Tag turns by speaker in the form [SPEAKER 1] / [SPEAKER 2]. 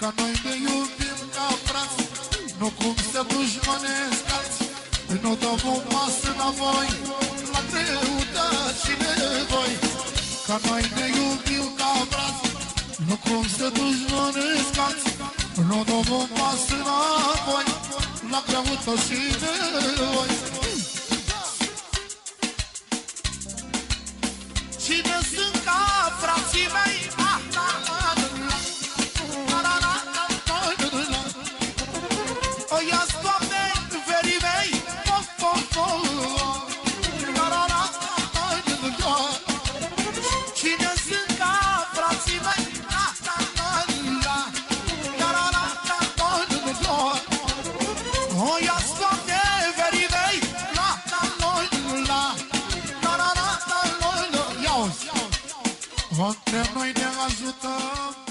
[SPEAKER 1] Ca noi ne iubim ca frați, nu cum să dușmănesc alții. Nu dăm o masă înapoi, la greutăți și nevoi. Ca noi ne iubim ca frați, nu cum să dușmănesc alții. Nu dăm o masă înapoi, la greutăți și nevoi. Cine sunt ca frații mei? O ia-ți, Doamne, verii mei. Cine sunt ca frații mei? O ia-ți, Doamne, verii mei. Ia-uzi, între noi ne ajutăm.